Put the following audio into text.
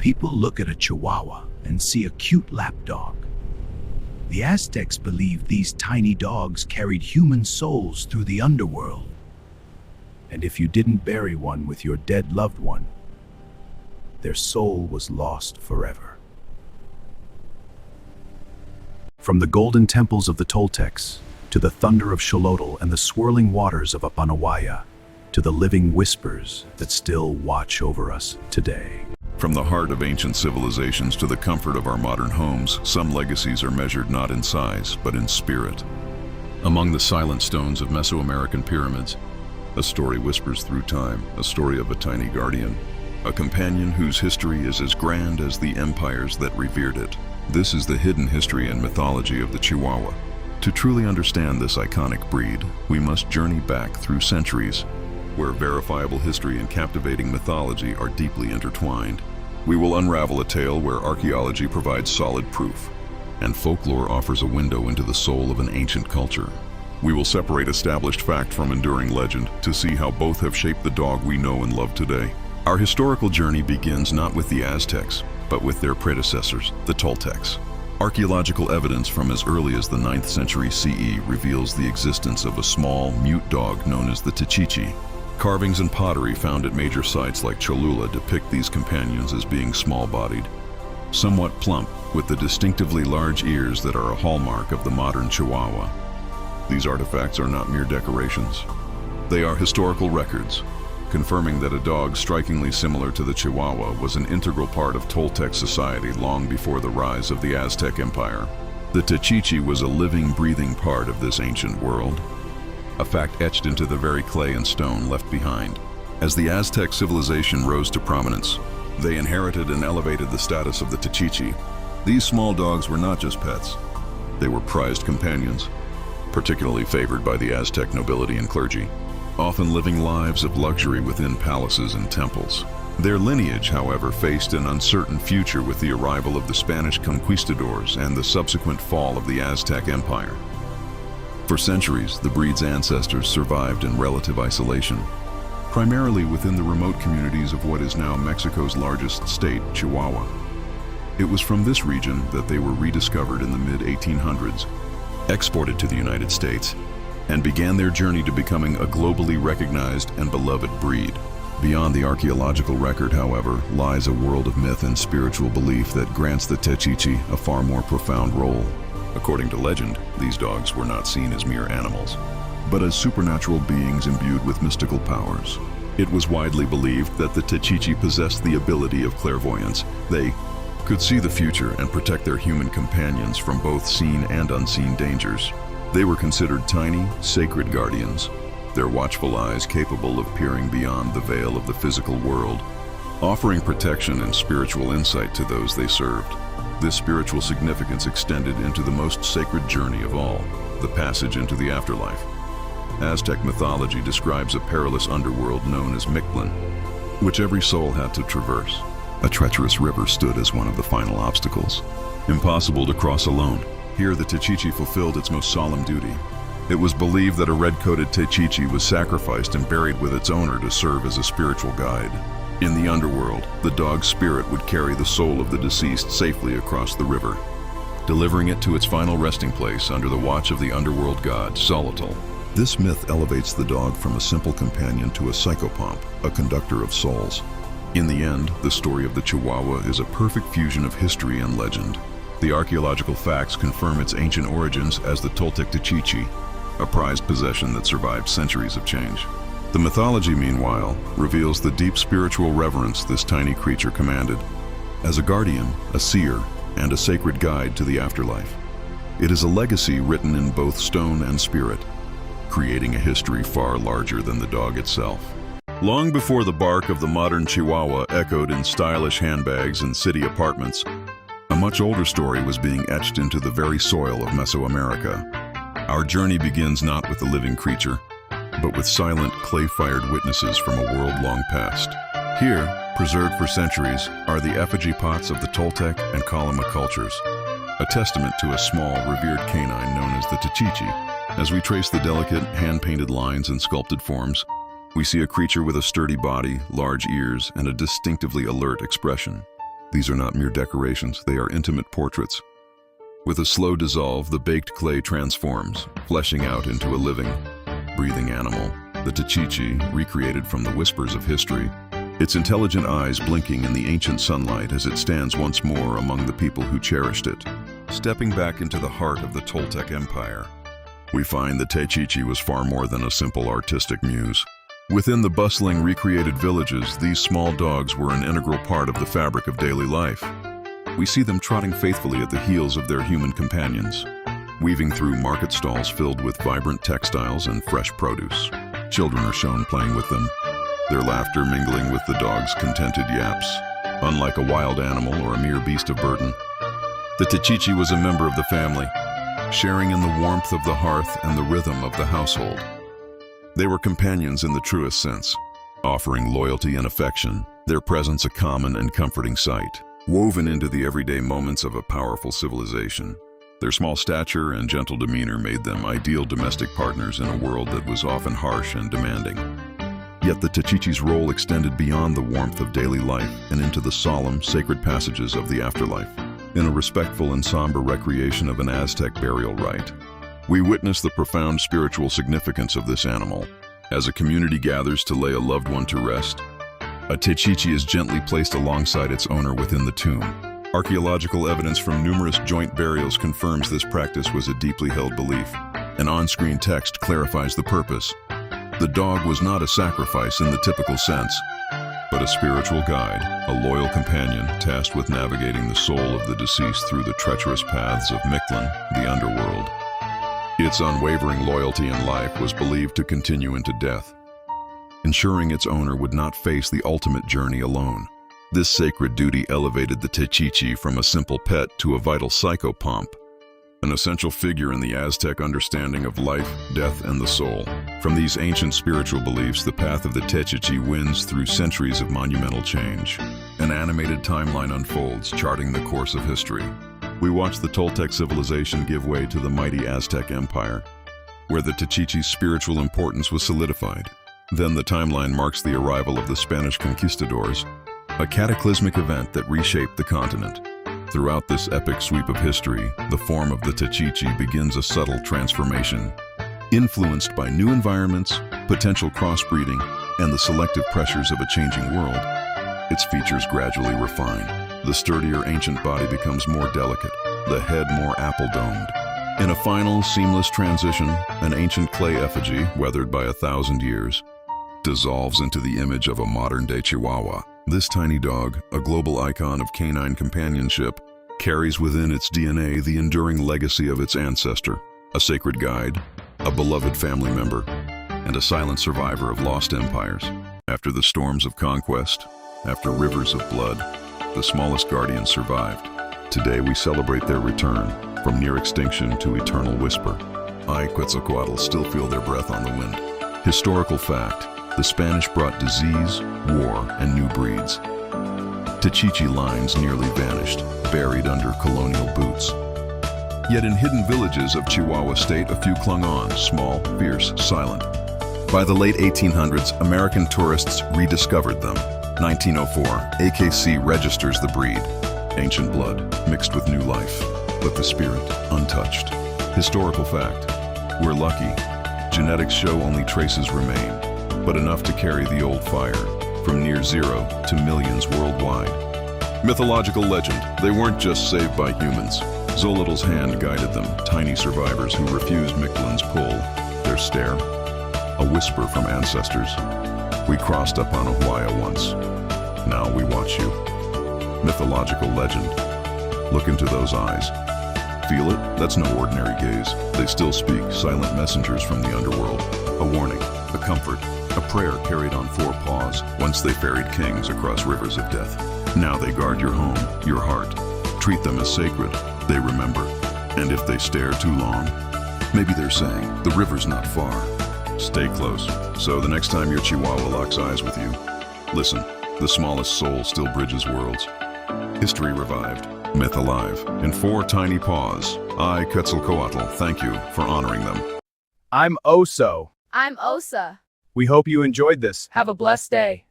People look at a Chihuahua and see a cute lapdog. The Aztecs believed these tiny dogs carried human souls through the underworld. And if you didn't bury one with your dead loved one, their soul was lost forever. From the golden temples of the Toltecs, to the thunder of Xolotl and the swirling waters of Apanahuaya, to the living whispers that still watch over us today. From the heart of ancient civilizations to the comfort of our modern homes, some legacies are measured not in size, but in spirit. Among the silent stones of Mesoamerican pyramids, a story whispers through time, a story of a tiny guardian, a companion whose history is as grand as the empires that revered it. This is the hidden history and mythology of the Chihuahua. To truly understand this iconic breed, we must journey back through centuries, where verifiable history and captivating mythology are deeply intertwined. We will unravel a tale where archaeology provides solid proof, and folklore offers a window into the soul of an ancient culture. We will separate established fact from enduring legend to see how both have shaped the dog we know and love today. Our historical journey begins not with the Aztecs, but with their predecessors, the Toltecs. Archaeological evidence from as early as the 9th century CE reveals the existence of a small, mute dog known as the Techichi. Carvings and pottery found at major sites like Cholula depict these companions as being small-bodied, somewhat plump, with the distinctively large ears that are a hallmark of the modern Chihuahua. These artifacts are not mere decorations. They are historical records, confirming that a dog strikingly similar to the Chihuahua was an integral part of Toltec society long before the rise of the Aztec Empire. The Techichi was a living, breathing part of this ancient world, a fact etched into the very clay and stone left behind. As the Aztec civilization rose to prominence, they inherited and elevated the status of the Techichi. These small dogs were not just pets. They were prized companions, particularly favored by the Aztec nobility and clergy, often living lives of luxury within palaces and temples. Their lineage, however, faced an uncertain future with the arrival of the Spanish conquistadors and the subsequent fall of the Aztec Empire. For centuries, the breed's ancestors survived in relative isolation, primarily within the remote communities of what is now Mexico's largest state, Chihuahua. It was from this region that they were rediscovered in the mid-1800s, exported to the United States, and began their journey to becoming a globally recognized and beloved breed. Beyond the archaeological record, however, lies a world of myth and spiritual belief that grants the Techichi a far more profound role. According to legend, these dogs were not seen as mere animals, but as supernatural beings imbued with mystical powers. It was widely believed that the Techichi possessed the ability of clairvoyance. They could see the future and protect their human companions from both seen and unseen dangers. They were considered tiny, sacred guardians, their watchful eyes capable of peering beyond the veil of the physical world, offering protection and spiritual insight to those they served. This spiritual significance extended into the most sacred journey of all, the passage into the afterlife. Aztec mythology describes a perilous underworld known as Mictlan, which every soul had to traverse. A treacherous river stood as one of the final obstacles, impossible to cross alone. Here the Techichi fulfilled its most solemn duty. It was believed that a red-coated Techichi was sacrificed and buried with its owner to serve as a spiritual guide. In the underworld, the dog's spirit would carry the soul of the deceased safely across the river, delivering it to its final resting place under the watch of the underworld god, Xolotl. This myth elevates the dog from a simple companion to a psychopomp, a conductor of souls. In the end, the story of the Chihuahua is a perfect fusion of history and legend. The archaeological facts confirm its ancient origins as the Toltec Techichi, a prized possession that survived centuries of change. The mythology, meanwhile, reveals the deep spiritual reverence this tiny creature commanded. As a guardian, a seer, and a sacred guide to the afterlife, it is a legacy written in both stone and spirit, creating a history far larger than the dog itself. Long before the bark of the modern Chihuahua echoed in stylish handbags and city apartments, a much older story was being etched into the very soil of Mesoamerica. Our journey begins not with the living creature, but with silent, clay-fired witnesses from a world long past. Here, preserved for centuries, are the effigy pots of the Toltec and Kalama cultures, a testament to a small, revered canine known as the Techichi. As we trace the delicate, hand-painted lines and sculpted forms, we see a creature with a sturdy body, large ears, and a distinctively alert expression. These are not mere decorations, they are intimate portraits. With a slow dissolve, the baked clay transforms, fleshing out into a living, breathing animal, the Chihuahua, recreated from the whispers of history, its intelligent eyes blinking in the ancient sunlight as it stands once more among the people who cherished it. Stepping back into the heart of the Toltec Empire, we find the Chihuahua was far more than a simple artistic muse. Within the bustling, recreated villages, these small dogs were an integral part of the fabric of daily life. We see them trotting faithfully at the heels of their human companions, weaving through market stalls filled with vibrant textiles and fresh produce. Children are shown playing with them, their laughter mingling with the dogs' contented yaps. Unlike a wild animal or a mere beast of burden, the Chihuahua was a member of the family, sharing in the warmth of the hearth and the rhythm of the household. They were companions in the truest sense, offering loyalty and affection, their presence a common and comforting sight. Woven into the everyday moments of a powerful civilization, their small stature and gentle demeanor made them ideal domestic partners in a world that was often harsh and demanding. Yet the Chihuahua's role extended beyond the warmth of daily life and into the solemn, sacred passages of the afterlife. In a respectful and somber recreation of an Aztec burial rite, we witness the profound spiritual significance of this animal. As a community gathers to lay a loved one to rest, a Chihuahua is gently placed alongside its owner within the tomb. Archaeological evidence from numerous joint burials confirms this practice was a deeply held belief. An on-screen text clarifies the purpose. The dog was not a sacrifice in the typical sense, but a spiritual guide, a loyal companion tasked with navigating the soul of the deceased through the treacherous paths of Mictlan, the underworld. Its unwavering loyalty in life was believed to continue into death, ensuring its owner would not face the ultimate journey alone. This sacred duty elevated the Chihuahua from a simple pet to a vital psychopomp, an essential figure in the Aztec understanding of life, death, and the soul. From these ancient spiritual beliefs, the path of the Chihuahua winds through centuries of monumental change. An animated timeline unfolds, charting the course of history. We watch the Toltec civilization give way to the mighty Aztec Empire, where the Chihuahua's spiritual importance was solidified. Then the timeline marks the arrival of the Spanish conquistadors, a cataclysmic event that reshaped the continent. Throughout this epic sweep of history, the form of the Chihuahua begins a subtle transformation. Influenced by new environments, potential crossbreeding, and the selective pressures of a changing world, its features gradually refine. The sturdier ancient body becomes more delicate, the head more apple-domed. In a final, seamless transition, an ancient clay effigy, weathered by 1,000 years, dissolves into the image of a modern-day Chihuahua. This tiny dog, a global icon of canine companionship, carries within its DNA the enduring legacy of its ancestor, a sacred guide, a beloved family member, and a silent survivor of lost empires. After the storms of conquest, after rivers of blood, the smallest guardians survived. Today we celebrate their return, from near extinction to eternal whisper. Quetzalcoatl still feel their breath on the wind. Historical fact: the Spanish brought disease, war, and new breeds. Chihuahua lines nearly vanished, buried under colonial boots. Yet in hidden villages of Chihuahua state, a few clung on, small, fierce, silent. By the late 1800s, American tourists rediscovered them. 1904, AKC registers the breed. Ancient blood, mixed with new life, but the spirit, untouched. Historical fact: we're lucky. Genetics show only traces remain, but enough to carry the old fire, from near zero to millions worldwide. Mythological legend: they weren't just saved by humans. Xolotl's hand guided them, tiny survivors who refused Mictlan's pull. Their stare, a whisper from ancestors. We crossed up on Chihuahua once. Now we watch you. Mythological legend. Look into those eyes. Feel it? That's no ordinary gaze. They still speak, silent messengers from the underworld. A warning, a comfort, a prayer carried on 4 paws. Once they ferried kings across rivers of death. Now they guard your home, your heart. Treat them as sacred. They remember. And if they stare too long, maybe they're saying, the river's not far. Stay close. So the next time your Chihuahua locks eyes with you, listen. The smallest soul still bridges worlds. History revived, myth alive. In 4 tiny paws, I, Quetzalcoatl, thank you for honoring them. I'm Oso. I'm Osa. We hope you enjoyed this. Have a blessed day.